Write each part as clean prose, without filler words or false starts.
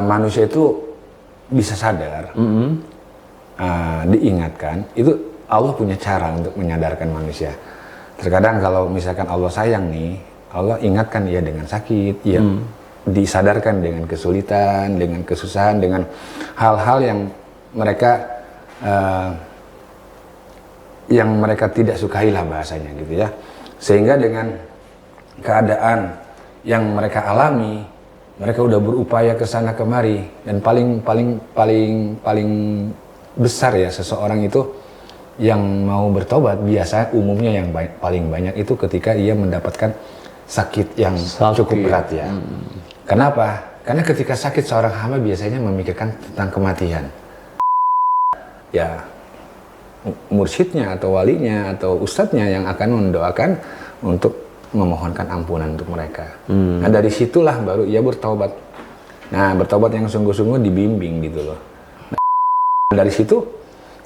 manusia itu bisa sadar, diingatkan, itu Allah punya cara untuk menyadarkan manusia. Terkadang kalau misalkan Allah sayang nih, Allah ingatkan ia dengan sakit, ia disadarkan dengan kesulitan, dengan kesusahan, dengan hal-hal yang mereka tidak sukai lah bahasanya gitu ya. Sehingga dengan keadaan yang mereka alami, mereka udah berupaya ke sana kemari, dan paling besar ya seseorang itu yang mau bertobat biasa umumnya yang paling banyak itu ketika ia mendapatkan sakit yang cukup berat ya. Kenapa? Karena ketika sakit seorang hamba biasanya memikirkan tentang kematian. Ya, mursyidnya atau walinya atau ustadznya yang akan mendoakan untuk memohonkan ampunan untuk mereka. Nah dari situlah baru ia bertaubat. Nah bertaubat yang sungguh-sungguh dibimbing gitu loh. Nah, dari situ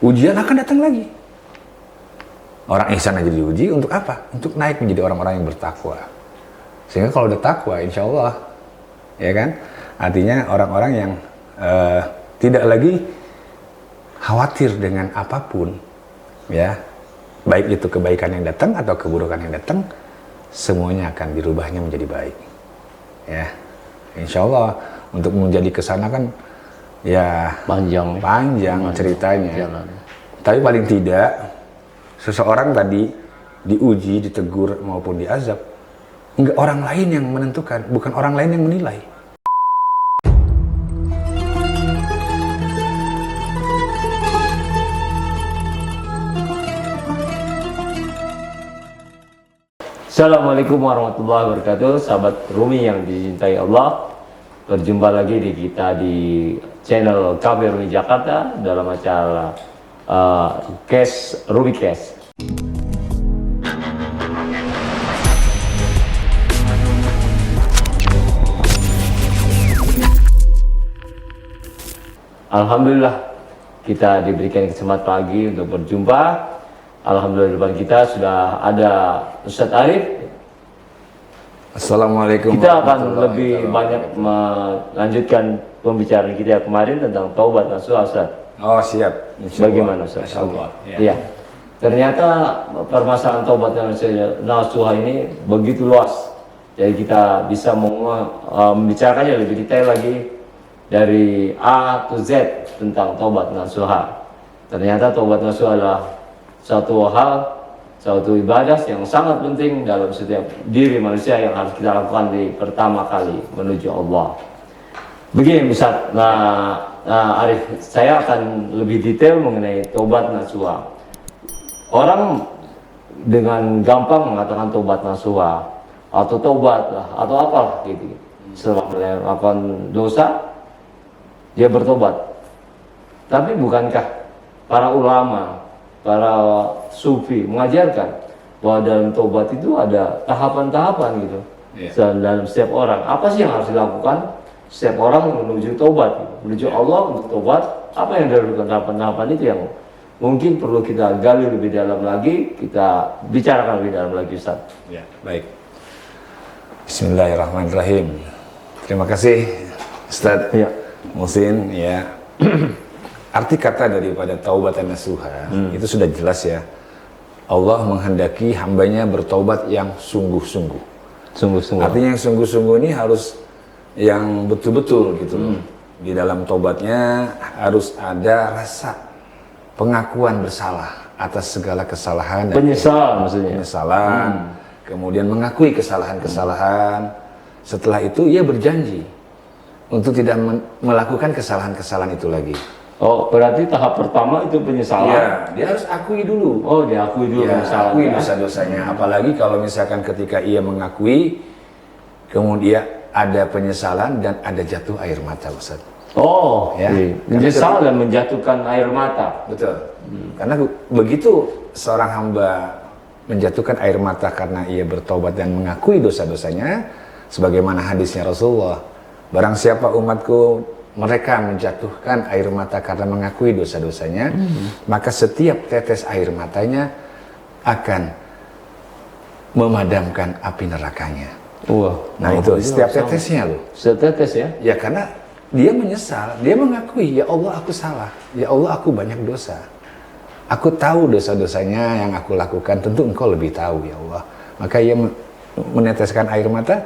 ujian akan datang lagi. Orang ihsan aja diuji untuk apa? Untuk naik menjadi orang-orang yang bertakwa. Sehingga kalau udah takwa, insya Allah, ya kan? Artinya orang-orang yang tidak lagi khawatir dengan apapun, ya, baik itu kebaikan yang datang atau keburukan yang datang, semuanya akan dirubahnya menjadi baik, ya. Insya Allah untuk menjadi kesana kan, ya panjang ceritanya. Jalan. Tapi paling tidak seseorang tadi diuji, ditegur maupun diazab, enggak orang lain yang menentukan, bukan orang lain yang menilai. Assalamualaikum warahmatullahi wabarakatuh, sahabat Rumi yang dicintai Allah. Berjumpa lagi kita di channel Cafe Rumi Jakarta dalam acara Rumi Cash. Alhamdulillah kita diberikan kesempatan pagi untuk berjumpa. Alhamdulillah di depan kita sudah ada Ustadz Arif. Assalamualaikum. Kita akan lebih banyak melanjutkan pembicaraan kita kemarin tentang taubat nasuha, Ustadz. Oh siap. Bagaimana Ustadz? Iya. Ternyata permasalahan taubat nasuha ini begitu luas. Jadi kita bisa membicarakannya lebih detail lagi dari A to Z tentang taubat nasuha. Ternyata taubat nasuha adalah suatu ibadah yang sangat penting dalam setiap diri manusia yang harus kita lakukan di pertama kali menuju Allah. Begini Ustaz, Arif, saya akan lebih detail mengenai taubat nasuha. Orang dengan gampang mengatakan taubat nasuha atau taubat lah atau apa gitu. Setelah melakukan dosa, dia bertobat. Tapi bukankah para ulama, para sufi mengajarkan bahwa dalam tobat itu ada tahapan-tahapan gitu, dalam setiap orang. Apa sih yang harus dilakukan setiap orang menuju tobat, menuju Allah untuk tobat? Apa yang dilakukan tahapan-tahapan itu yang mungkin perlu kita gali lebih dalam lagi, kita bicarakan lebih dalam lagi, Ustaz. Ya, baik. Bismillahirrahmanirrahim. Terima kasih Ustaz Muhsin ya. Arti kata daripada taubatan nasuha itu sudah jelas ya. Allah menghendaki hambanya bertaubat yang sungguh-sungguh. Artinya yang sungguh-sungguh ini harus yang betul-betul gitu. Di dalam taubatnya harus ada rasa pengakuan bersalah atas segala kesalahan dan penyesalan. Kemudian mengakui kesalahan-kesalahan. Setelah itu ia berjanji untuk tidak melakukan kesalahan-kesalahan itu lagi. Oh, berarti tahap pertama itu penyesalan. Ya, dia harus akui dulu. Oh, diakui dulu penyesalan. Akui dosa-dosanya. Apalagi kalau misalkan ketika ia mengakui, kemudian ada penyesalan dan ada jatuh air mata, Ustaz. Oh, ya. Menyesal dan menjatuhkan air mata. Betul. Karena begitu seorang hamba menjatuhkan air mata karena ia bertobat dan mengakui dosa-dosanya, sebagaimana hadisnya Rasulullah, barang siapa umatku mereka menjatuhkan air mata karena mengakui dosa-dosanya, maka setiap tetes air matanya akan memadamkan api nerakanya. Wah, nah itu setiap tetesnya loh. Setiap tetes ya? Ya karena dia menyesal, dia mengakui, ya Allah aku salah, ya Allah aku banyak dosa. Aku tahu dosa-dosanya yang aku lakukan, tentu engkau lebih tahu ya Allah. Maka ia meneteskan air mata,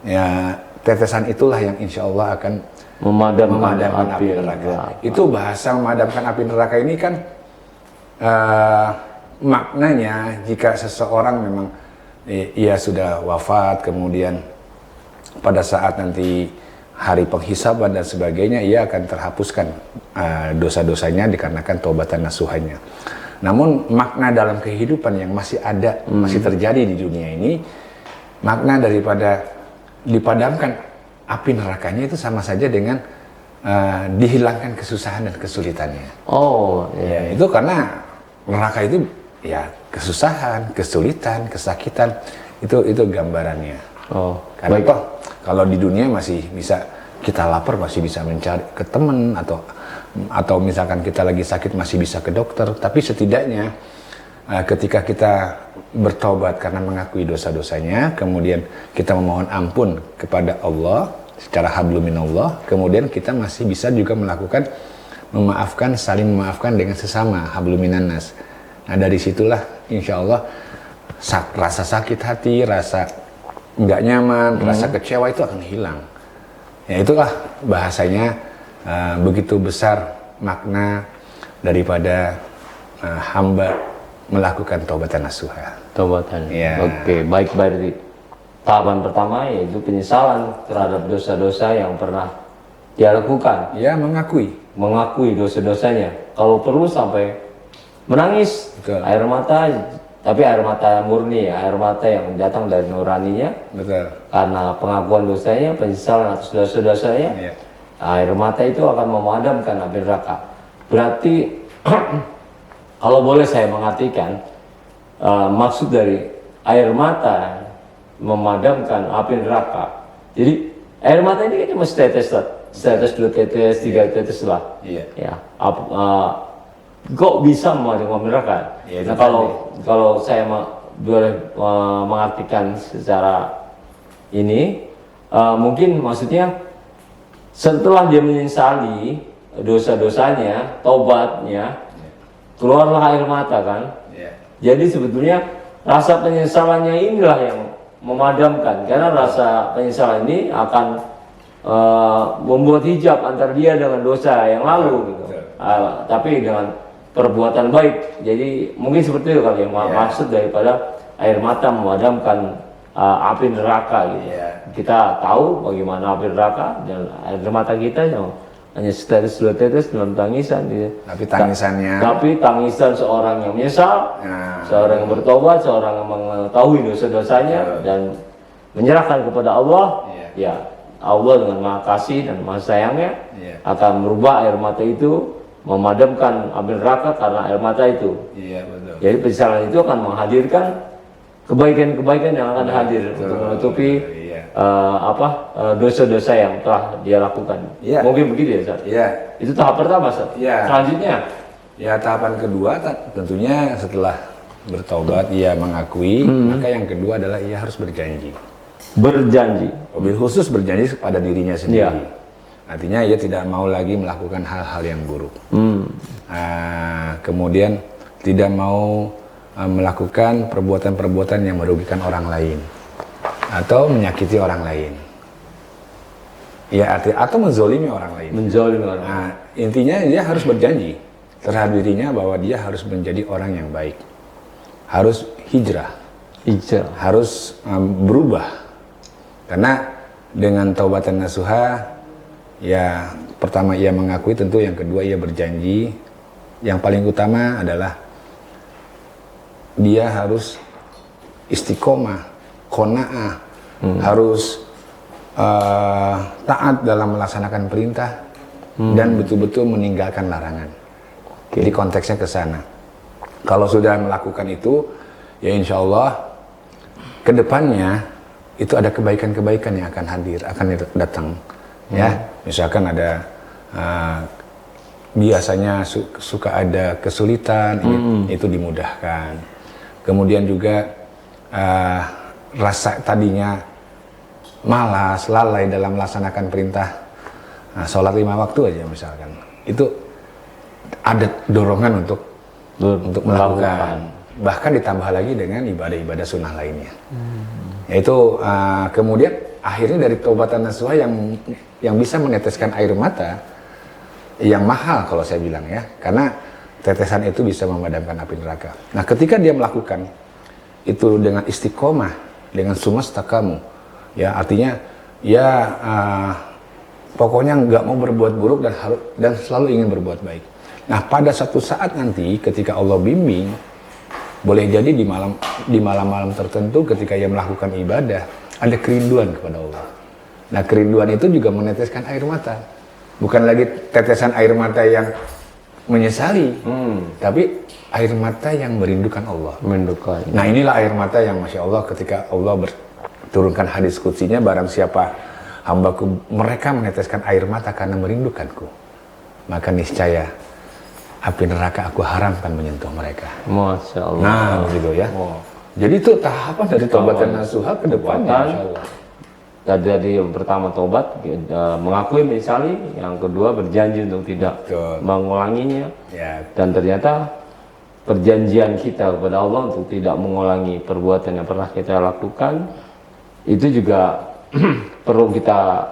ya tetesan itulah yang insya Allah akan memadamkan api neraka. Itu bahasa memadamkan api neraka ini kan maknanya jika seseorang memang ia sudah wafat, kemudian pada saat nanti hari penghisaban dan sebagainya, ia akan terhapuskan dosa-dosanya dikarenakan taubatan nasuhannya. Namun makna dalam kehidupan yang masih ada, masih terjadi di dunia ini, makna daripada dipadamkan api nerakanya itu sama saja dengan dihilangkan kesusahan dan kesulitannya. Oh, ya, itu karena neraka itu ya kesusahan, kesulitan, kesakitan, itu gambarannya. Oh, karena apa? Kalau di dunia masih bisa kita lapar, masih bisa mencari ke teman, atau misalkan kita lagi sakit masih bisa ke dokter. Tapi setidaknya ketika kita bertobat karena mengakui dosa-dosanya, kemudian kita memohon ampun kepada Allah secara hablum minallah, kemudian kita masih bisa juga melakukan memaafkan, saling memaafkan dengan sesama hablum minannas. Nah dari situlah insya Allah rasa sakit hati, rasa nggak nyaman, rasa kecewa itu akan hilang. Ya itulah bahasanya begitu besar makna daripada hamba melakukan taubatan nasuha. Taubatan. Ya. Oke, baik, berarti tahapan pertama yaitu penyesalan terhadap dosa-dosa yang pernah dia lakukan. Ya, mengakui dosa-dosanya. Kalau perlu sampai menangis. Betul. Air mata, tapi air mata murni ya, air mata yang datang dari nuraninya. Betul. Karena pengakuan dosanya, penyesalan atas dosa-dosanya, Ya. air mata itu akan memadamkan api neraka. Berarti kalau boleh saya mengartikan, maksud dari air mata memadamkan api neraka. Jadi air mata ini kan cuma setetes 2 tetes, 3 tetes lah. Iya. Ya, kok bisa memadamkan api neraka? Ya, nah kalau saya boleh mengartikan secara ini, mungkin maksudnya setelah dia menyesali dosa-dosanya, tobatnya, keluarlah air mata kan. Ya. Jadi sebetulnya rasa penyesalannya inilah yang memadamkan, karena rasa penyesalan ini akan membuat hijab antara dia dengan dosa yang lalu gitu. Tapi dengan perbuatan baik. Jadi mungkin seperti itu kali yang maksud daripada air mata memadamkan api neraka gitu. Kita tahu bagaimana api neraka, dan air mata kita yang hanya setetes 2 tetes dalam tangisan gitu. Tapi tangisan seorang yang menyesal, seorang yang bertobat, seorang yang mengetahui dosa-dosanya dan menyerahkan kepada Allah, ya Allah dengan Maha Kasih dan Maha Sayangnya akan merubah air mata itu, memadamkan api neraka karena air mata itu. Betul. Jadi penyesalan itu akan menghadirkan kebaikan-kebaikan yang akan hadir untuk menutupi dosa-dosa yang telah dia lakukan. Mungkin begitu ya, Ustaz? Itu tahap pertama, Ustaz. Selanjutnya? Ya, tahapan kedua tentunya setelah bertobat, ia mengakui, maka yang kedua adalah ia harus berjanji. Mobil khusus berjanji kepada dirinya sendiri. Artinya ia tidak mau lagi melakukan hal-hal yang buruk. Kemudian tidak mau melakukan perbuatan-perbuatan yang merugikan orang lain atau menyakiti orang lain. Ya, atau menzolimi orang lain. Intinya dia harus berjanji terhadap dirinya bahwa dia harus menjadi orang yang baik. Harus hijrah. Harus berubah. Karena dengan taubatan nasuha, ya pertama ia mengakui, tentu yang kedua ia berjanji. Yang paling utama adalah dia harus istiqomah, qanaah, harus taat dalam melaksanakan perintah dan betul-betul meninggalkan larangan. Jadi konteksnya ke sana. Kalau sudah melakukan itu, ya insya Allah kedepannya itu ada kebaikan-kebaikan yang akan hadir, akan datang. Ya, misalkan ada biasanya suka ada kesulitan, itu dimudahkan. Kemudian juga rasa tadinya malas, lalai dalam melaksanakan perintah Nah, sholat 5 waktu aja misalkan, itu ada dorongan untuk melakukan. Bahkan ditambah lagi dengan ibadah-ibadah sunnah lainnya. Yaitu kemudian akhirnya dari taubatan nasuha yang bisa meneteskan air mata yang mahal kalau saya bilang ya, karena tetesan itu bisa memadamkan api neraka. Nah, ketika dia melakukan itu dengan istiqomah, dengan sumastaqamu, ya artinya ya pokoknya nggak mau berbuat buruk dan selalu ingin berbuat baik. Nah, pada satu saat nanti ketika Allah bimbing, boleh jadi di malam-malam tertentu ketika ia melakukan ibadah, ada kerinduan kepada Allah. Nah, kerinduan itu juga meneteskan air mata. Bukan lagi tetesan air mata yang menyesali, tapi air mata yang merindukan Allah. Merindukan. Nah, inilah air mata yang Masya Allah ketika Allah berturunkan hadis kutsinya, barang siapa hambaku mereka meneteskan air mata karena merindukanku, maka niscaya api neraka aku haramkan menyentuh mereka. Masya Allah. Nah, begitu ya. Jadi itu tahapan dari taubatan nasuha ke depannya, Masya Allah. Dari yang pertama tobat, mengakui menyesali, yang kedua berjanji untuk tidak mengulanginya, ya. Dan ternyata perjanjian kita kepada Allah untuk tidak mengulangi perbuatan yang pernah kita lakukan, itu juga perlu kita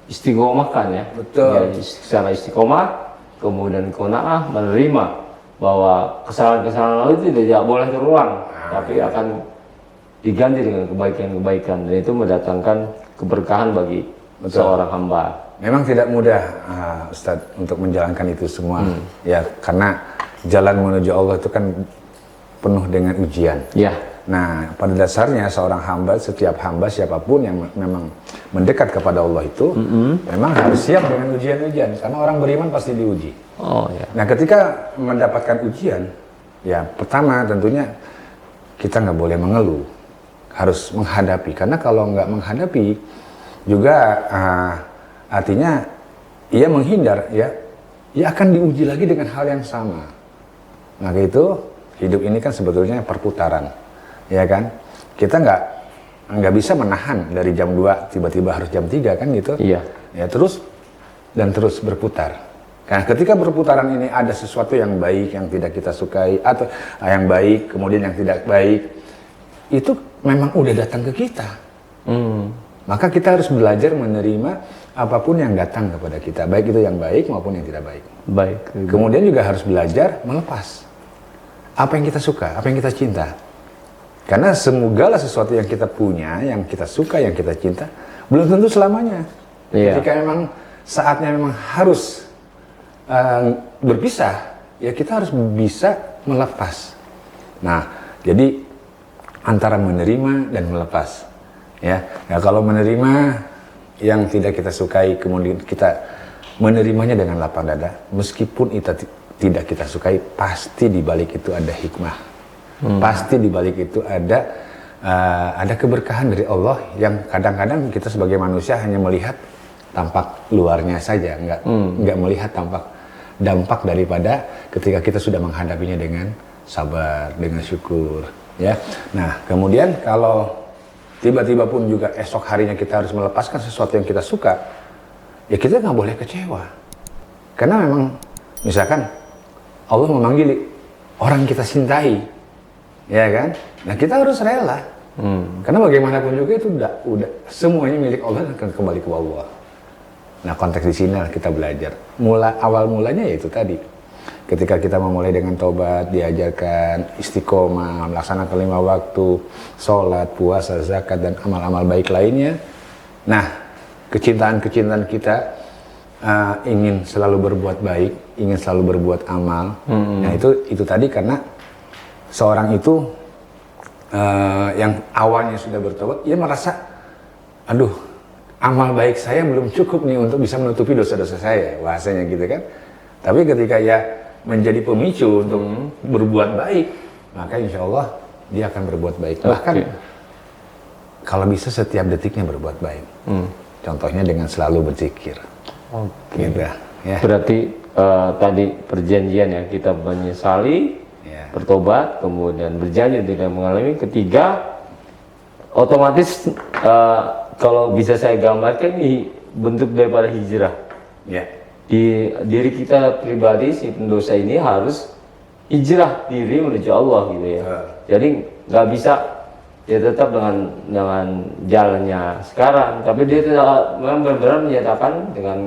istiqomahkan ya. Betul. Ya, secara istiqomah, kemudian qanaah, menerima bahwa kesalahan-kesalahan lalu itu tidak boleh terulang, tapi akan diganti dengan kebaikan-kebaikan, dan itu mendatangkan keberkahan bagi seorang hamba. Memang tidak mudah, Ustadz, untuk menjalankan itu semua, ya karena jalan menuju Allah itu kan penuh dengan ujian. Ya. Nah, pada dasarnya seorang hamba, setiap hamba siapapun yang memang mendekat kepada Allah itu, memang harus siap dengan ujian-ujian, karena orang beriman pasti diuji. Oh ya. Nah, ketika mendapatkan ujian, ya pertama tentunya kita nggak boleh mengeluh, harus menghadapi, karena kalau nggak menghadapi juga artinya ia menghindar, ya akan diuji lagi dengan hal yang sama. Maka itu hidup ini kan sebetulnya perputaran, ya kan? Kita nggak bisa menahan dari jam 2 tiba-tiba harus jam 3 kan gitu? Iya. Ya terus berputar. Karena ketika berputaran ini ada sesuatu yang baik yang tidak kita sukai, atau yang baik kemudian yang tidak baik, itu memang udah datang ke kita. Maka kita harus belajar menerima apapun yang datang kepada kita, baik itu yang baik maupun yang tidak baik. Baik. Kemudian juga harus belajar melepas apa yang kita suka, apa yang kita cinta. Karena segala sesuatu yang kita punya, yang kita suka, yang kita cinta, belum tentu selamanya. Iya. Ketika memang saatnya memang harus berpisah, ya kita harus bisa melepas. Nah, jadi antara menerima dan melepas, ya. Nah, kalau menerima yang tidak kita sukai, kemudian kita menerimanya dengan lapang dada, meskipun itu tidak kita sukai, pasti di balik itu ada hikmah, pasti di balik itu ada keberkahan dari Allah yang kadang-kadang kita sebagai manusia hanya melihat tampak luarnya saja, nggak melihat dampak daripada ketika kita sudah menghadapinya dengan sabar, dengan syukur. Ya, nah kemudian kalau tiba-tiba pun juga esok harinya kita harus melepaskan sesuatu yang kita suka, ya kita nggak boleh kecewa, karena memang misalkan Allah memanggil orang kita cintai, ya kan? Nah kita harus rela, karena bagaimanapun juga itu udah semuanya milik Allah dan akan kembali ke Allah. Nah konteks di sini kita belajar. Awal mulanya yaitu tadi. Ketika kita memulai dengan taubat, diajarkan istiqomah, melaksanakan 5 waktu, sholat, puasa, zakat, dan amal-amal baik lainnya. Nah, kecintaan-kecintaan kita ingin selalu berbuat baik, ingin selalu berbuat amal. Nah itu tadi karena seorang itu yang awalnya sudah bertobat, ia merasa, aduh, amal baik saya belum cukup nih untuk bisa menutupi dosa-dosa saya, bahasanya gitu kan. Tapi ketika ia menjadi pemicu untuk berbuat baik, maka insya Allah dia akan berbuat baik. Bahkan kalau bisa setiap detiknya berbuat baik. Contohnya dengan selalu berzikir. Gitu, ya. Berarti tadi perjanjian ya, kita menyesali, bertobat, kemudian berjanji tidak mengalami. Ketiga, otomatis kalau bisa saya gambarkan ini bentuk daripada hijrah. Ya. Di diri kita pribadi si pendosa ini harus hijrah diri menuju Allah gitu ya. Jadi nggak bisa dia tetap dengan jalannya sekarang, tapi dia tidak memang benar-benar menyatakan dengan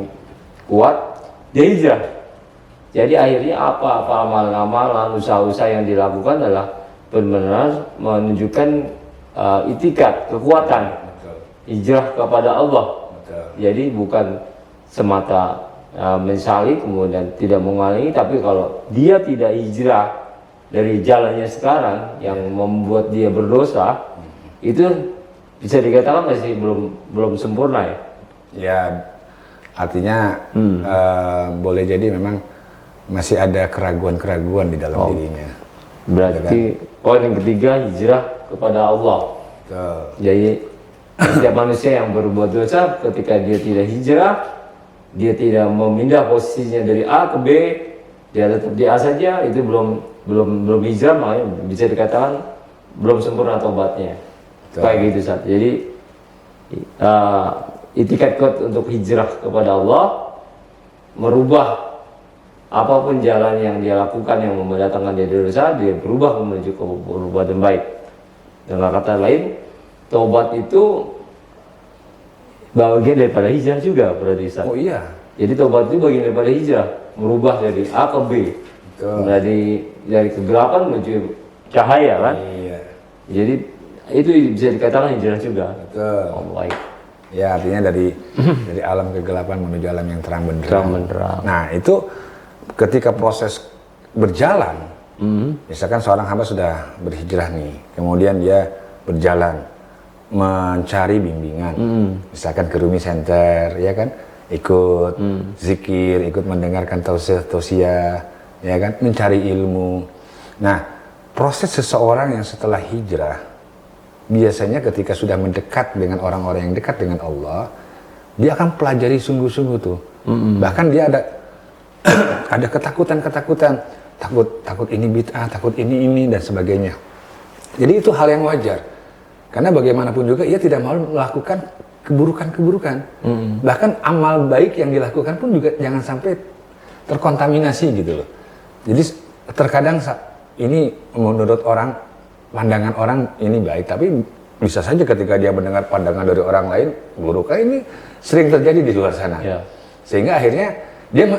kuat dia hijrah. Jadi akhirnya apa amalan-amalan, usaha-usaha yang dilakukan adalah benar-benar menunjukkan itikat, kekuatan hijrah kepada Allah. Jadi bukan semata menyesali kemudian tidak mengulangi, tapi kalau dia tidak hijrah dari jalannya sekarang yang membuat dia berdosa, itu bisa dikatakan masih belum sempurna ya. Ya, artinya boleh jadi memang masih ada keraguan-keraguan di dalam dirinya. Berarti poin yang ketiga, hijrah kepada Allah. Jadi setiap manusia yang berbuat dosa, ketika dia tidak hijrah, dia tidak memindah posisinya dari A ke B, dia tetap di A saja, itu belum hijrah, makanya bisa dikatakan belum sempurna tobatnya. Kayak gitu Ustaz. Jadi itikat kuat untuk hijrah kepada Allah, merubah apapun jalan yang dia lakukan yang mendatangkan dia dosa, dia berubah menuju ke perbuatan baik. Dengan kata lain, tobat itu bagian daripada hijrah juga berarti Ustaz. Oh iya. Jadi tobat itu bagian daripada hijrah, merubah dari A ke B. Dari kegelapan menuju cahaya kan? Iya. Jadi itu bisa dikatakan hijrah juga. Oh, baik. Ya, artinya dari alam kegelapan menuju alam yang terang benderang. Terang benderang. Nah, itu ketika proses berjalan, misalkan seorang hamba sudah berhijrah nih, kemudian dia berjalan mencari bimbingan, misalkan ke Rumi Center, ya kan, ikut zikir, ikut mendengarkan tausiah, ya kan, mencari ilmu. Nah, proses seseorang yang setelah hijrah, biasanya ketika sudah mendekat dengan orang-orang yang dekat dengan Allah, dia akan pelajari sungguh-sungguh tuh. Bahkan dia ada ketakutan, takut ini bid'ah, takut ini dan sebagainya. Jadi itu hal yang wajar. Karena bagaimanapun juga ia tidak mau melakukan keburukan-keburukan. Bahkan amal baik yang dilakukan pun juga jangan sampai terkontaminasi gitu loh. Jadi terkadang ini menurut orang, pandangan orang ini baik, tapi bisa saja ketika dia mendengar pandangan dari orang lain buruk. Ini sering terjadi di luar sana. Sehingga akhirnya dia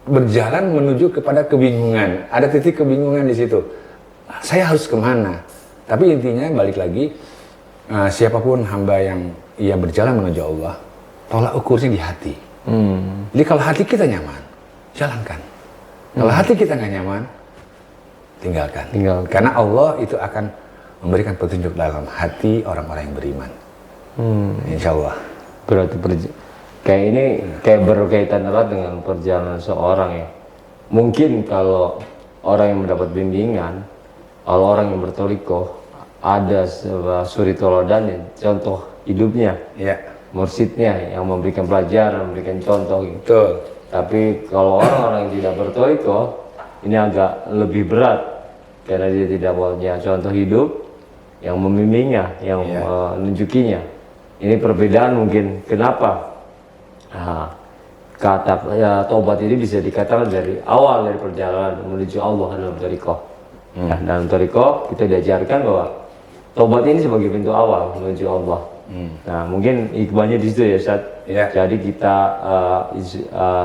berjalan menuju kepada kebingungan. Ada titik kebingungan di situ. Saya harus kemana? Tapi intinya balik lagi, siapapun hamba yang ia berjalan menuju Allah, tolak ukurnya di hati. Jadi kalau hati kita nyaman, jalankan. Kalau hati kita nggak nyaman, tinggalkan. Karena Allah itu akan memberikan petunjuk dalam hati orang-orang yang beriman. Insya Allah. Berarti kayak ini kayak berkaitan erat dengan perjalanan seorang ya. Mungkin kalau orang yang mendapat bimbingan, kalau orang yang bertorikoh, ada suri toladan yang contoh hidupnya, mursyidnya yang memberikan pelajaran, memberikan contoh gitu. Betul. Tapi kalau orang-orang yang tidak bertorikoh, ini agak lebih berat karena dia tidak punya contoh hidup yang membimbingnya, yang menunjukinya. Ini perbedaan mungkin kenapa kata tobat ini bisa dikatakan dari awal dari perjalanan menuju Allah dalam torikoh. Dalam torikoh kita diajarkan bahwa tobat ini sebagai pintu awal menuju Allah. Nah, mungkin hikmahnya di situ ya Ustaz. Jadi kita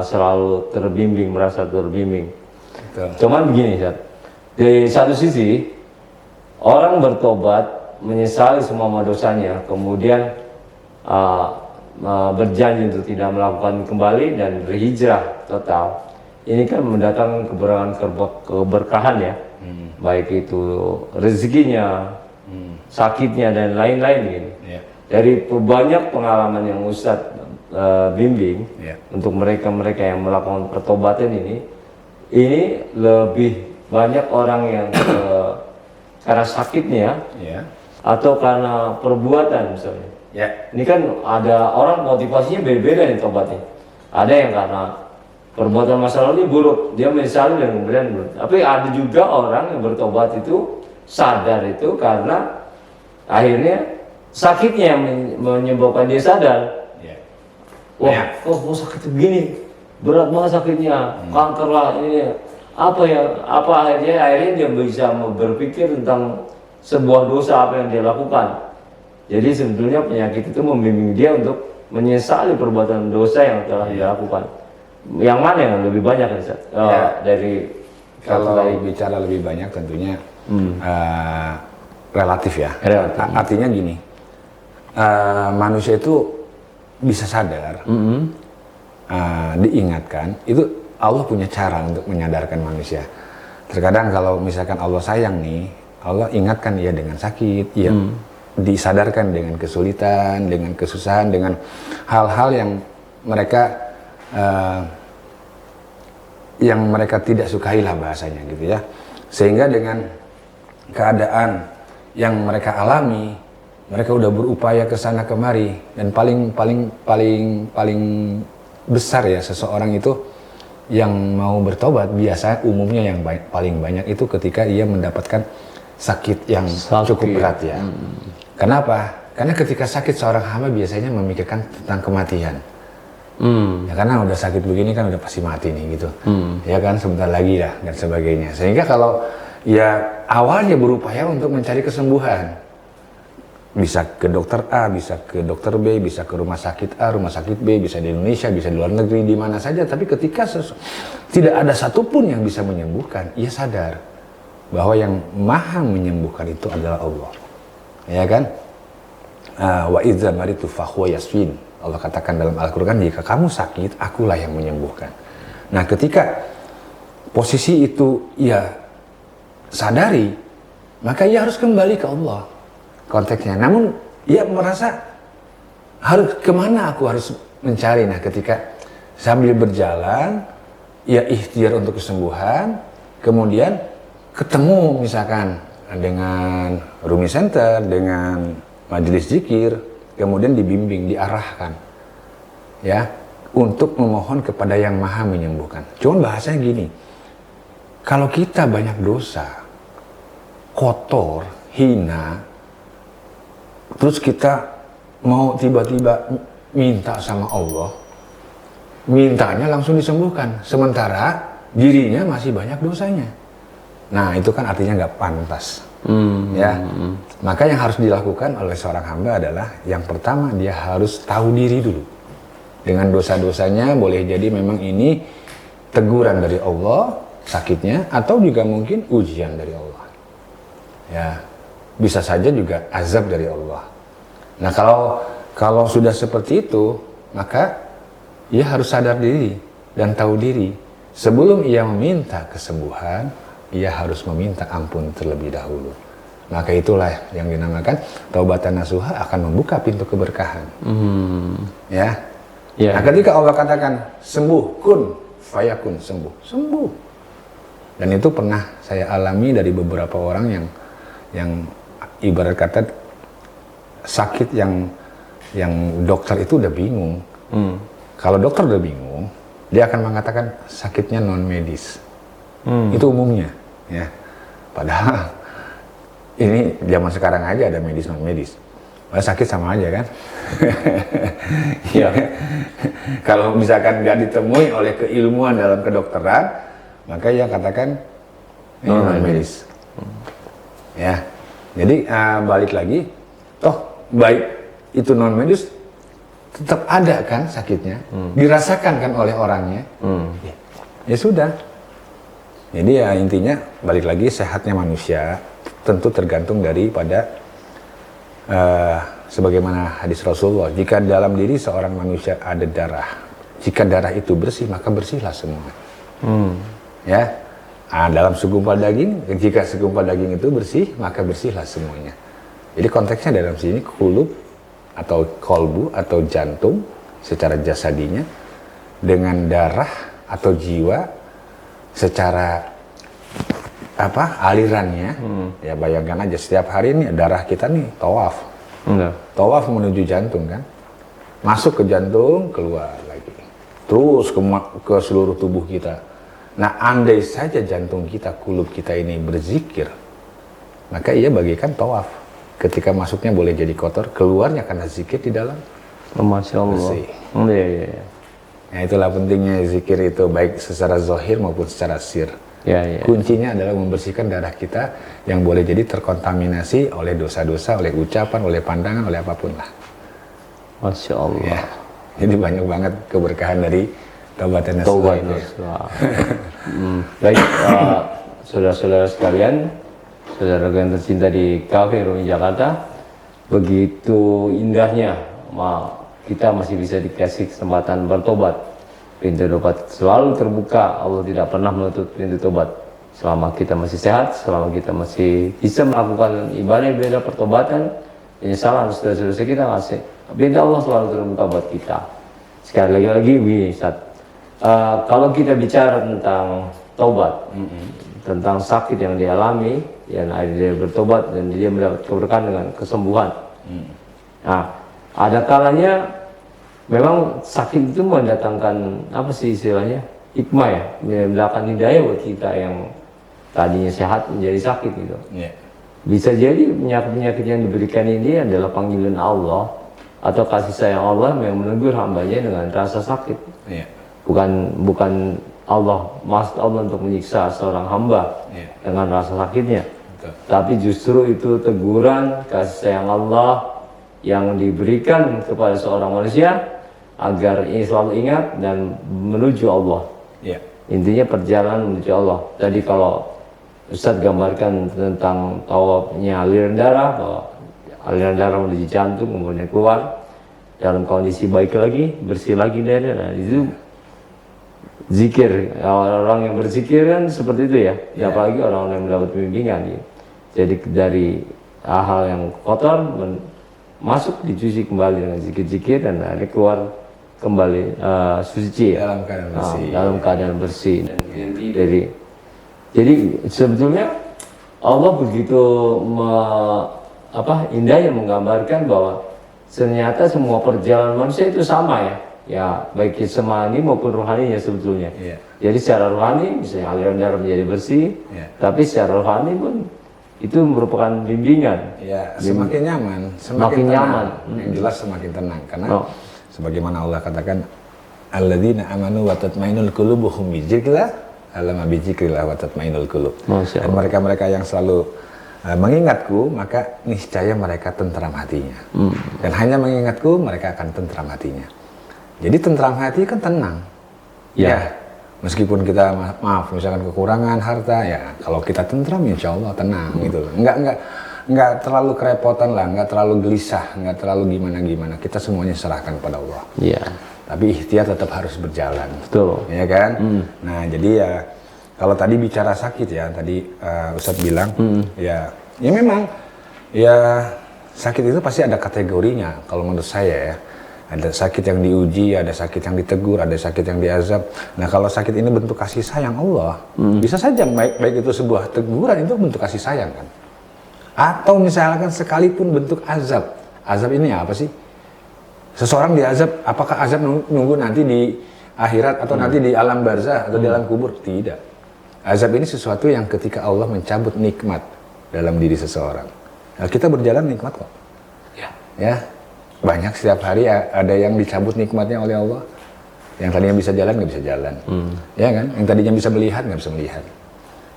selalu terbimbing, merasa terbimbing. Cuman begini Ustaz, di satu sisi orang bertobat menyesali semua dosanya, kemudian berjanji untuk tidak melakukan kembali dan berhijrah total. Ini kan mendatangkan keberkahan ya, baik itu rezekinya, sakitnya dan lain-lain gitu. Dari banyak pengalaman yang Ustadz bimbing untuk mereka-mereka yang melakukan pertobatan ini lebih banyak orang yang karena sakitnya atau karena perbuatan misalnya. Ini kan ada orang motivasinya beda-beda nih tobatnya. Ada yang karena perbuatan masa lalu buruk, dia menyesali dan kemudian tapi ada juga orang yang bertobat itu sadar itu karena akhirnya sakitnya yang menyebabkan dia sadar. wah, kok sakit begini, berat banget sakitnya, kanker lah ini, akhirnya dia bisa berpikir tentang sebuah dosa apa yang dia lakukan. Jadi sebetulnya penyakit itu membimbing dia untuk menyesali perbuatan dosa yang telah dia lakukan. Yang mana yang lebih banyak dari kalau bicara lebih banyak tentunya relatif ya. Artinya gini, manusia itu bisa sadar, diingatkan, itu Allah punya cara untuk menyadarkan manusia. Terkadang kalau misalkan Allah sayang nih, Allah ingatkan dia dengan sakit, ya disadarkan dengan kesulitan, dengan kesusahan, dengan hal-hal yang mereka tidak sukai lah bahasanya gitu ya. Sehingga dengan keadaan yang mereka alami, mereka udah berupaya ke sana kemari, dan paling besar ya seseorang itu yang mau bertobat biasa umumnya yang paling banyak itu ketika ia mendapatkan sakit yang cukup berat ya. Kenapa? Karena ketika sakit seorang hamba biasanya memikirkan tentang kematian. Ya karena udah sakit begini kan udah pasti mati nih gitu. Ya kan sebentar lagi lah dan sebagainya. Sehingga kalau ya awalnya berupaya untuk mencari kesembuhan, bisa ke dokter A, bisa ke dokter B, bisa ke rumah sakit A, rumah sakit B, bisa di Indonesia, bisa di luar negeri, di mana saja. Tapi ketika tidak ada satupun yang bisa menyembuhkan, ia sadar bahwa yang maha menyembuhkan itu adalah Allah. Ya kan? Wa idza maritu fahuwa yasfin. Allah katakan dalam Al-Quran, jika kamu sakit, akulah yang menyembuhkan. Nah ketika posisi itu ia sadari, maka ia harus kembali ke Allah konteksnya. Namun ia merasa harus kemana aku harus mencari. Nah ketika sambil berjalan, ia ikhtiar untuk kesembuhan, kemudian ketemu misalkan dengan Rumi Center, dengan majelis zikir, kemudian dibimbing, diarahkan ya untuk memohon kepada yang maha menyembuhkan. Cuman bahasanya gini, kalau kita banyak dosa, kotor, hina, terus kita mau tiba-tiba minta sama Allah, mintanya langsung disembuhkan, sementara dirinya masih banyak dosanya. Nah itu kan artinya nggak pantas. Ya, maka yang harus dilakukan oleh seorang hamba adalah yang pertama dia harus tahu diri dulu dengan dosa-dosanya. Boleh jadi memang ini teguran dari Allah sakitnya, atau juga mungkin ujian dari Allah. Ya, bisa saja juga azab dari Allah. Nah kalau sudah seperti itu, maka ia harus sadar diri dan tahu diri. Sebelum ia meminta kesembuhan, ia harus meminta ampun terlebih dahulu. Maka itulah yang dinamakan taubatan nasuha, akan membuka pintu keberkahan. Ya. Nah ketika Allah katakan sembuh, kun fayakun, sembuh. Dan itu pernah saya alami dari beberapa orang yang ibarat kata sakit yang dokter itu udah bingung. Kalau dokter udah bingung, dia akan mengatakan sakitnya non medis. Itu umumnya. Ya, padahal ini zaman sekarang aja ada medis non medis, sakit sama aja kan. Ya, kalau misalkan nggak ditemui oleh keilmuan dalam kedokteran, maka ia katakan ini non medis. Ya, jadi balik lagi, toh baik itu non medis tetap ada kan sakitnya, dirasakan kan oleh orangnya. Ya sudah. Jadi ya intinya balik lagi, sehatnya manusia tentu tergantung daripada sebagaimana hadis Rasulullah, jika dalam diri seorang manusia ada darah, jika darah itu bersih maka bersihlah semua. Ya, dalam segumpal daging, jika segumpal daging itu bersih maka bersihlah semuanya. Jadi konteksnya dalam sini kulub atau kolbu atau jantung secara jasadinya dengan darah atau jiwa secara alirannya. Ya bayangkan aja setiap hari ini darah kita nih tawaf menuju jantung kan, masuk ke jantung, keluar lagi terus ke seluruh tubuh kita. Nah andai saja jantung kita, kulub kita ini berzikir, maka ia bagikan tawaf. Ketika masuknya boleh jadi kotor, keluarnya karena zikir di dalam Masya Allah. bersih. Iya, iya, iya. Nah itulah pentingnya zikir itu, baik secara zahir maupun secara sir. Ya, ya. Kuncinya adalah membersihkan darah kita yang boleh jadi terkontaminasi oleh dosa-dosa, oleh ucapan, oleh pandangan, oleh apapun lah. Masya Allah. Ya. Jadi banyak banget keberkahan dari Taubatin Nasuha Taubat ini. Nasuha. Baik, saudara-saudara sekalian, saudara yang tercinta di Cafe Rumi Jakarta, begitu indahnya kita masih bisa dikasih kesempatan bertobat. Pintu tobat selalu terbuka, Allah tidak pernah menutup pintu tobat. Selama kita masih sehat, selama kita masih bisa melakukan ibadah-ibadah pertobatan, insya Allah saudara-saudara kita ngasih. Pintu Allah selalu terbuka buat kita. Sekali lagi begini, kalau kita bicara tentang tobat, tentang sakit yang dialami, yang dia bertobat dan dia mendapat keberkahan dengan kesembuhan. Nah, ada kalanya memang sakit itu mendatangkan apa sih istilahnya, hikmah ya, mendatangkan hidayah buat kita yang tadinya sehat menjadi sakit gitu. Yeah. Bisa jadi penyakit-penyakit yang diberikan ini adalah panggilan Allah atau kasih sayang Allah yang menegur hambanya dengan rasa sakit. Yeah. Bukan Allah, maksud Allah untuk menyiksa seorang hamba dengan rasa sakitnya. Betul. Tapi justru itu teguran kasih sayang Allah yang diberikan kepada seorang manusia agar ini selalu ingat dan menuju Allah. Yeah. Intinya perjalanan menuju Allah. Tadi kalau Ustadz gambarkan tentang tawafnya aliran darah, bahwa aliran darah menuju jantung kemudian keluar dalam kondisi baik lagi, bersih lagi darah. Nah, itu zikir. Orang yang berzikir kan seperti itu ya. Apalagi orang yang mendapat bimbingan. Gitu. Jadi dari hal yang kotor masuk dicuci kembali dengan zikir-zikir dan ada keluar kembali suci ya. Dalam keadaan bersih. Dalam keadaan bersih dan inti dari. Jadi sebetulnya Allah begitu indah yang menggambarkan bahwa ternyata semua perjalanan manusia itu sama ya. Ya baik jasmani maupun rohaninya sebetulnya. Yeah. Jadi secara rohani misalnya aliran darah menjadi bersih, tapi secara rohani pun itu merupakan bimbingan. Ya, semakin nyaman, Semakin tenang. nyaman. Yang jelas semakin tenang karena sebagaimana Allah katakan alladzina amanu wa tatmainul qulubuhum bi dzikrillah, alama bi dzikrillah wa tatmainul qulub. Dan mereka-mereka yang selalu mengingatku, maka niscaya mereka tentram hatinya. Dan hanya mengingatku, mereka akan tentram hatinya. Jadi tentram hati kan tenang. Ya. Meskipun kita maaf misalkan kekurangan harta ya, kalau kita tentram insya Allah tenang gitu loh. Enggak terlalu kerepotan lah, enggak terlalu gelisah, enggak terlalu gimana-gimana. Kita semuanya serahkan pada Allah. Iya. Tapi ikhtiar tetap harus berjalan. Betul. Ya kan? Nah, jadi ya kalau tadi bicara sakit ya, tadi Ustadz bilang ya memang ya sakit itu pasti ada kategorinya kalau menurut saya ya. Ada sakit yang diuji, ada sakit yang ditegur, ada sakit yang diazab. Nah kalau sakit ini bentuk kasih sayang Allah, bisa saja baik itu sebuah teguran itu bentuk kasih sayang kan. Atau misalkan sekalipun bentuk azab. Azab ini apa sih? Seseorang diazab, apakah azab nunggu nanti di akhirat atau nanti di alam barzah atau di alam kubur? Tidak. Azab ini sesuatu yang ketika Allah mencabut nikmat dalam diri seseorang. Nah, kita berjalan nikmat kok. Ya. Banyak setiap hari ada yang dicabut nikmatnya oleh Allah. Yang tadinya bisa jalan nggak bisa jalan, ya kan? Yang tadinya bisa melihat nggak bisa melihat.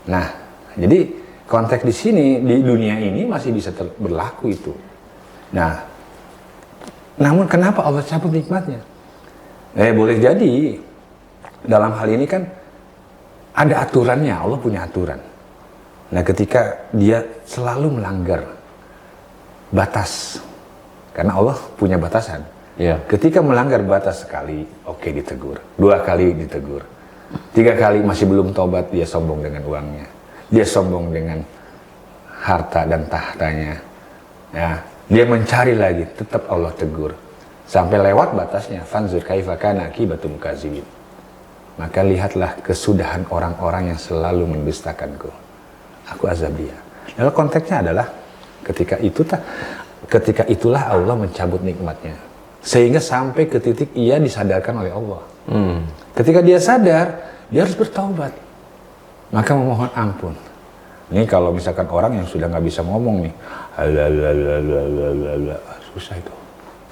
Nah, jadi konteks di sini di dunia ini masih bisa berlaku itu. Nah, namun kenapa Allah cabut nikmatnya? Boleh jadi dalam hal ini kan ada aturannya, Allah punya aturan. Nah, ketika dia selalu melanggar batas. Karena Allah punya batasan. Yeah. Ketika melanggar batas sekali, oke ditegur. 2 kali ditegur. 3 kali masih belum tobat, dia sombong dengan uangnya. Dia sombong dengan harta dan tahtanya. Ya, dia mencari lagi, tetap Allah tegur. Sampai lewat batasnya, fanzur kaifa kana akibatul mukadzibin. Maka lihatlah kesudahan orang-orang yang selalu mendustakanku. Aku azab dia. Lalu konteksnya adalah ketika itulah Allah mencabut nikmatnya. Sehingga sampai ke titik ia disadarkan oleh Allah. Ketika dia sadar, dia harus bertaubat. Maka memohon ampun. Ini kalau misalkan orang yang sudah nggak bisa ngomong nih, susah itu.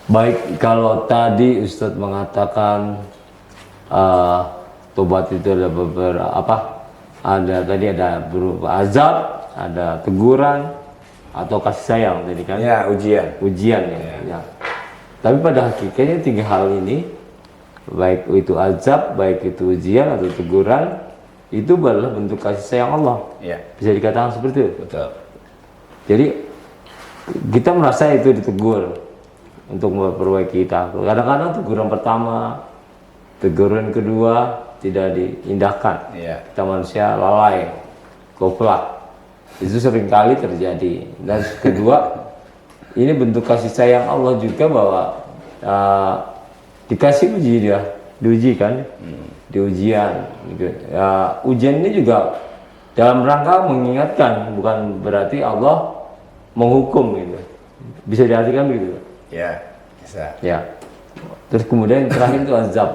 Baik, kalau tadi Ustadz mengatakan tobat itu ada beberapa ada berupa azab, ada teguran atau kasih sayang tadi kan? Ya, Ujian ya. Tapi pada hakikatnya tiga hal ini, baik itu azab, baik itu ujian atau teguran, itu adalah bentuk kasih sayang Allah. Ya. Bisa dikatakan seperti itu. Betul. Jadi kita merasa itu ditegur untuk memperbaiki kita. Kadang-kadang teguran pertama, teguran kedua tidak diindahkan. Iya. Kita manusia lalai, goblok. Itu sering kali terjadi. Dan kedua, ini bentuk kasih sayang Allah juga bahwa dikasih uji dia, diuji kan, di ujian. Ujian ini juga dalam rangka mengingatkan, bukan berarti Allah menghukum gitu. Bisa diartikan begitu. Ya, bisa. Ya. Terus kemudian yang terakhir itu azab.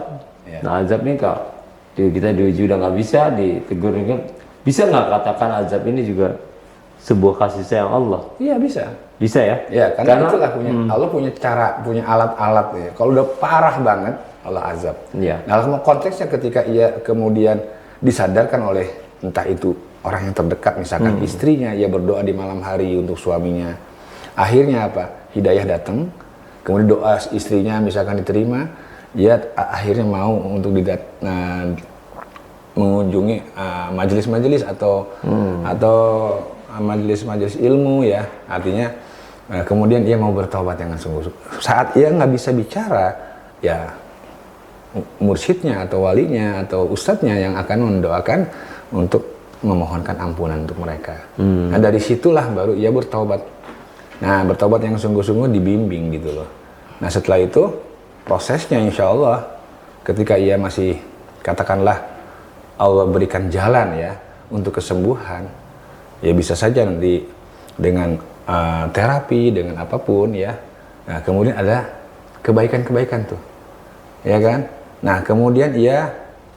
Ya. Nah azab ini kalau kita diuji udah nggak bisa, ditegur kan, bisa nggak katakan azab ini juga sebuah kasih sayang Allah? Iya, bisa. Bisa ya? Ya, karena itulah Allah punya cara, punya alat-alat ya. Kalau udah parah banget, Allah azab. Iya. Nah, kalau konteksnya ketika ia kemudian disadarkan oleh entah itu orang yang terdekat, misalkan istrinya, ia berdoa di malam hari untuk suaminya. Akhirnya apa? Hidayah datang, kemudian doa istrinya misalkan diterima, dia akhirnya mau untuk mengunjungi majelis-majelis atau majelis-majelis ilmu ya, artinya kemudian ia mau bertobat dengan sungguh-sungguh. Saat ia nggak bisa bicara, ya mursyidnya atau walinya atau ustadznya yang akan mendoakan untuk memohonkan ampunan untuk mereka. Nah dari situlah baru ia bertobat. Nah bertobat yang sungguh-sungguh dibimbing gitu loh. Nah setelah itu prosesnya insya Allah ketika ia masih katakanlah Allah berikan jalan ya untuk kesembuhan, ya bisa saja nanti dengan terapi, dengan apapun ya. Nah kemudian ada kebaikan-kebaikan tuh, ya kan. Nah kemudian ia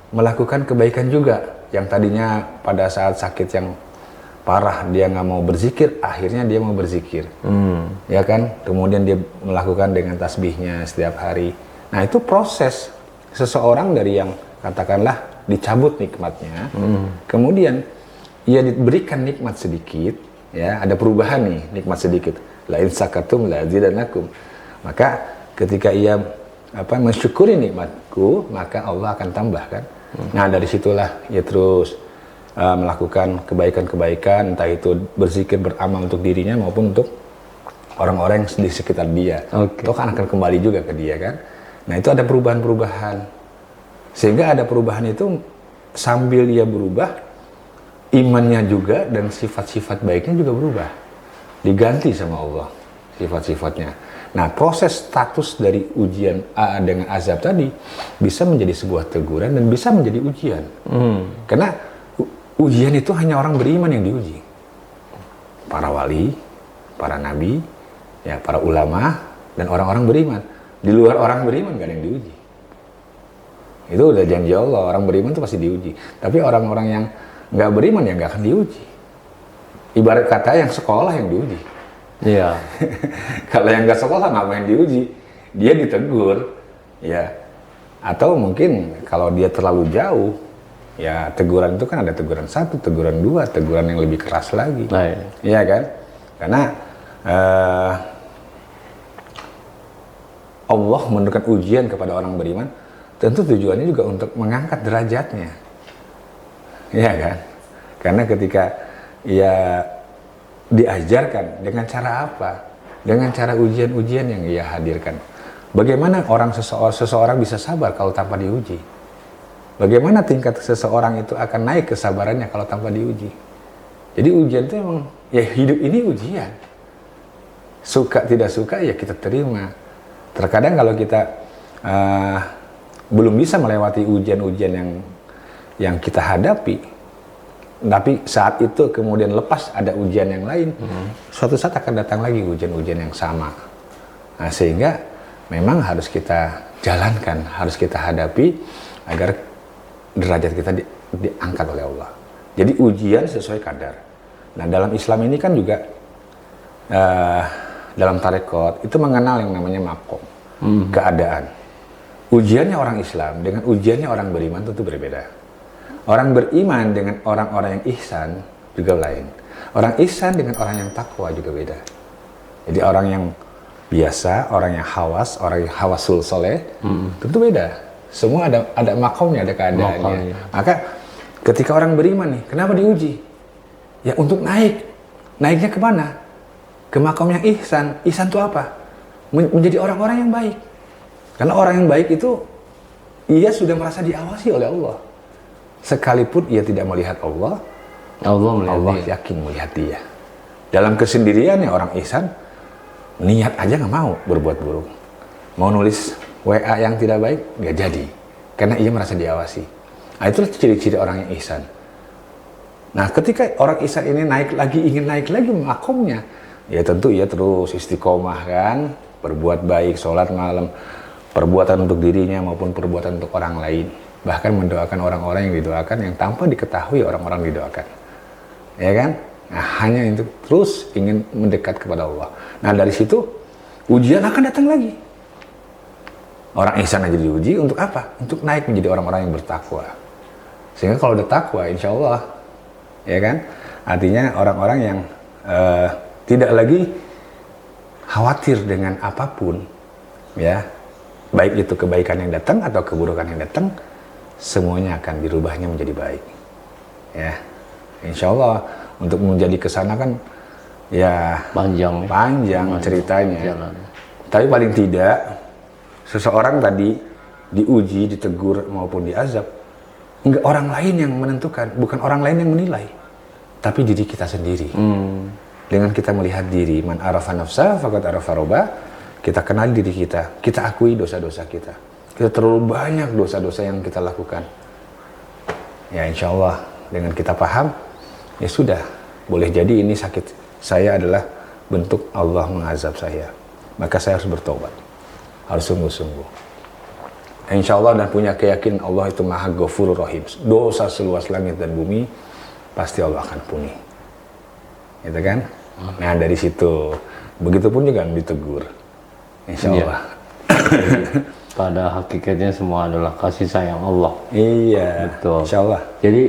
melakukan kebaikan juga, yang tadinya pada saat sakit yang parah dia nggak mau berzikir, akhirnya dia mau berzikir, ya kan. Kemudian dia melakukan dengan tasbihnya setiap hari. Nah itu proses seseorang dari yang katakanlah dicabut nikmatnya, kemudian ia diberikan nikmat sedikit, ya ada perubahan nih, nikmat sedikit. La in sakatum la azidannakum. Maka ketika ia mensyukuri nikmatku, maka Allah akan tambahkan. Nah dari situlah ia terus melakukan kebaikan-kebaikan, entah itu berzikir, beramal untuk dirinya maupun untuk orang-orang yang di sekitar dia. Itu kan akan kembali juga ke dia kan. Nah itu ada perubahan-perubahan, sehingga ada perubahan itu sambil dia berubah, imannya juga dan sifat-sifat baiknya juga berubah, diganti sama Allah sifat-sifatnya. Nah proses status dari ujian dengan azab tadi bisa menjadi sebuah teguran dan bisa menjadi ujian. Karena ujian itu hanya orang beriman yang diuji. Para wali, para nabi, ya para ulama dan orang-orang beriman. Di luar orang beriman gak ada yang diuji. Itu udah janji Allah, orang beriman itu pasti diuji. Tapi orang-orang yang nggak beriman ya nggak akan diuji. Ibarat kata yang sekolah yang diuji. Iya. Kalau yang nggak sekolah ngapain diuji? Dia ditegur, ya. Atau mungkin kalau dia terlalu jauh, ya teguran itu kan ada teguran 1, teguran 2, teguran yang lebih keras lagi. Iya kan? Karena Allah memberikan ujian kepada orang beriman, tentu tujuannya juga untuk mengangkat derajatnya. Iya kan? Karena ketika ia diajarkan dengan cara apa? Dengan cara ujian-ujian yang ia hadirkan. Bagaimana seseorang bisa sabar kalau tanpa diuji? Bagaimana tingkat seseorang itu akan naik kesabarannya kalau tanpa diuji? Jadi ujian itu emang, ya hidup ini ujian. Suka tidak suka ya kita terima. Terkadang kalau kita belum bisa melewati ujian-ujian yang kita hadapi, tapi saat itu kemudian lepas ada ujian yang lain, suatu saat akan datang lagi ujian-ujian yang sama. Nah, sehingga memang harus kita jalankan, harus kita hadapi agar derajat kita diangkat oleh Allah. Jadi ujian sesuai kadar. Nah dalam Islam ini kan juga dalam tarekat itu mengenal yang namanya makom. keadaan. Ujiannya orang Islam dengan ujiannya orang beriman tentu berbeda. Orang beriman dengan orang-orang yang ihsan juga lain. Orang ihsan dengan orang yang takwa juga beda. Jadi orang yang biasa, orang yang hawas, orang yang hawasul soleh, tentu beda. Semua ada makomnya, ada keadaannya. Maka ketika orang beriman nih, kenapa diuji? Ya untuk naik. Naiknya kemana? Ke makom yang ihsan. Ihsan itu apa? Menjadi orang-orang yang baik. Karena orang yang baik itu, ia sudah merasa diawasi oleh Allah. Sekalipun ia tidak melihat Allah, Allah yakin melihat dia. Dalam kesendiriannya orang ihsan, niat aja nggak mau berbuat buruk. Mau nulis WA yang tidak baik, nggak jadi. Karena ia merasa diawasi. Nah, itulah ciri-ciri orang yang ihsan. Nah, ketika orang ihsan ini ingin naik lagi makomnya, ya tentu ia terus istiqomah kan, berbuat baik, sholat malam, perbuatan untuk dirinya maupun perbuatan untuk orang lain. Bahkan mendoakan orang-orang yang didoakan yang tanpa diketahui orang-orang didoakan. Ya kan? Nah, hanya itu terus ingin mendekat kepada Allah. Nah, dari situ ujian akan datang lagi. Orang ihsan aja diuji untuk apa? Untuk naik menjadi orang-orang yang bertakwa. Sehingga kalau udah takwa, insya Allah, ya kan? Artinya orang-orang yang tidak lagi khawatir dengan apapun, ya, baik itu kebaikan yang datang atau keburukan yang datang, semuanya akan dirubahnya menjadi baik. Ya, insya Allah untuk menjadi kesana kan, ya panjang ceritanya. Jalan. Tapi paling tidak seseorang tadi diuji, ditegur maupun diazab, enggak orang lain yang menentukan, bukan orang lain yang menilai, tapi diri kita sendiri. Dengan kita melihat diri, man arafa nafsa faqad arafa robba, kita kenal diri kita, kita akui dosa-dosa kita. Kita terlalu banyak dosa-dosa yang kita lakukan. Ya insya Allah dengan kita paham, ya sudah, boleh jadi ini sakit saya adalah bentuk Allah mengazab saya. Maka saya harus bertobat, harus sungguh-sungguh. Insya Allah dan punya keyakinan Allah itu Maha Ghafurur Rahim. Dosa seluas langit dan bumi pasti Allah akan puni. Gitu kan? Nah dari situ, begitupun juga ditegur. Insya Allah. Pada hakikatnya semua adalah kasih sayang Allah. Iya. Betul. Insya Allah. Jadi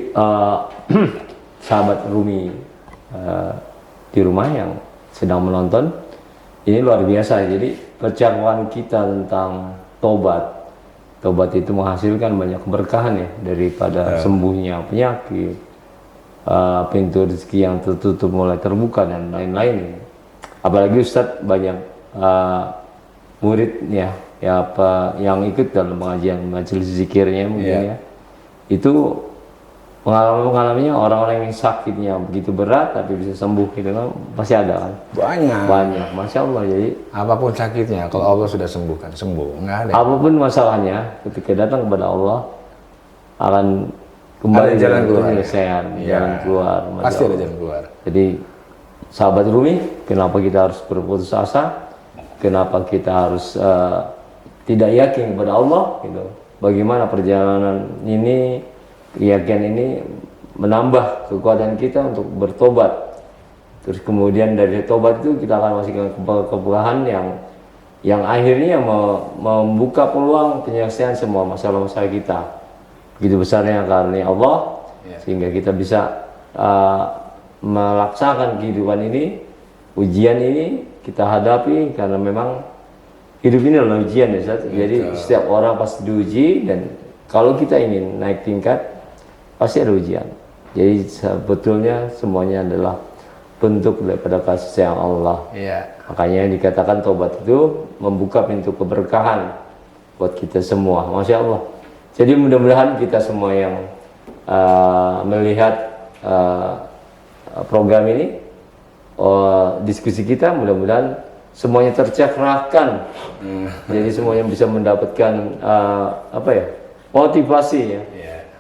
sahabat Rumi di rumah yang sedang menonton, ini luar biasa. Jadi percakapan kita tentang tobat. Tobat itu menghasilkan banyak keberkahan ya, daripada sembuhnya penyakit, pintu rezeki yang tertutup mulai terbuka dan lain-lain. Apalagi Ustadz banyak muridnya ya apa yang ikut dalam pengajian majelis zikirnya mungkin ya. Itu pengalamannya orang-orang yang sakitnya begitu berat tapi bisa sembuh gitu kan pasti ada kan. Banyak, masya Allah. Jadi apapun sakitnya, kalau Allah sudah sembuhkan, sembuh, nggak ada. Apapun masalahnya, ketika datang kepada Allah akan kembali jalan keluar, penyelesaian, jalan keluar. Pasti ada jalan keluar. Jadi sahabat Rumi, kenapa kita harus berputus asa? Kenapa kita harus tidak yakin kepada Allah? Gitu. Bagaimana perjalanan ini, keyakinan ini menambah kekuatan kita untuk bertobat. Terus kemudian dari tobat itu kita akan masukkan keberkahan yang akhirnya membuka peluang penyelesaian semua masalah-masalah kita. Begitu besarnya karunia Allah, sehingga kita bisa melaksanakan kehidupan ini, ujian ini kita hadapi karena memang hidup ini adalah ujian ya Ustaz. Jadi setiap orang pasti diuji dan kalau kita ingin naik tingkat pasti ada ujian. Jadi sebetulnya semuanya adalah bentuk daripada kasih sayang Allah. Makanya dikatakan tobat itu membuka pintu keberkahan buat kita semua. Masya Allah. Jadi mudah-mudahan kita semua yang melihat program ini, diskusi kita, mudah-mudahan semuanya tercerahkan. Jadi semuanya bisa mendapatkan motivasi ya,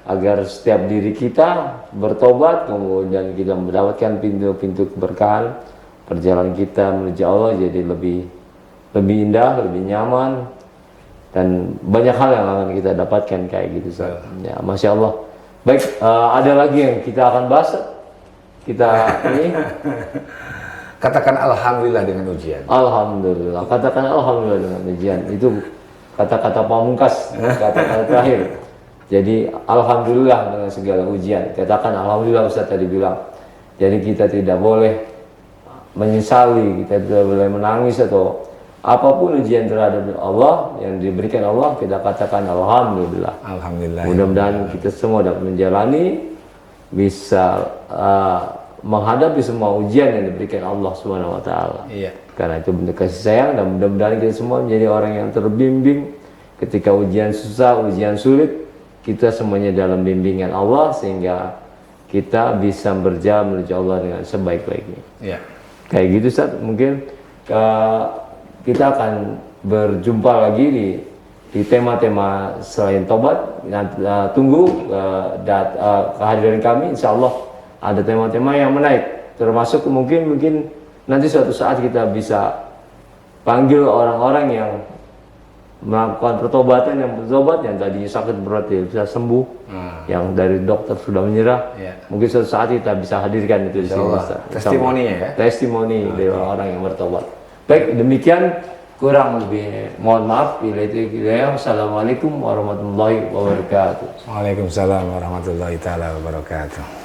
agar setiap diri kita bertobat, kemudian kita mendapatkan pintu-pintu keberkahan, perjalanan kita menuju Allah jadi lebih indah, lebih nyaman, dan banyak hal yang akan kita dapatkan kayak gitu. Ya, masya Allah. Baik, ada lagi yang kita akan bahas. Kita ini Katakan alhamdulillah dengan ujian. Alhamdulillah. Katakan alhamdulillah dengan ujian. Itu kata-kata pamungkas, kata-kata terakhir. Jadi alhamdulillah dengan segala ujian. Katakan alhamdulillah, Ustaz tadi bilang. Jadi kita tidak boleh menyesali, kita tidak boleh menangis atau apapun ujian terhadap Allah yang diberikan Allah, kita katakan alhamdulillah. Alhamdulillah. Mudah-mudahan kita semua dapat menjalani, bisa menghadapi semua ujian yang diberikan Allah Subhanahu wa taala. Iya. Karena itu bentuk kasih sayang, dan mudah-mudahan kita semua menjadi orang yang terbimbing ketika ujian susah, ujian sulit, kita semuanya dalam bimbingan Allah sehingga kita bisa berjalan menuju Allah dengan sebaik-baiknya. Iya. Kayak gitu Ustaz, mungkin kita akan berjumpa lagi di tema-tema selain tobat. Tunggu kehadiran kami, insya Allah ada tema-tema yang menaik, termasuk mungkin nanti suatu saat kita bisa panggil orang-orang yang melakukan pertobatan, yang tadinya sakit berat bisa sembuh, yang dari dokter sudah menyerah. Mungkin suatu saat kita bisa hadirkan itu di sini, testimoninya ya, testimoni dari orang-orang yang bertobat. Baik, demikian, kurang lebih mohon maaf. Assalamualaikum warahmatullahi wabarakatuh. Waalaikumsalam warahmatullahi taala wabarakatuh.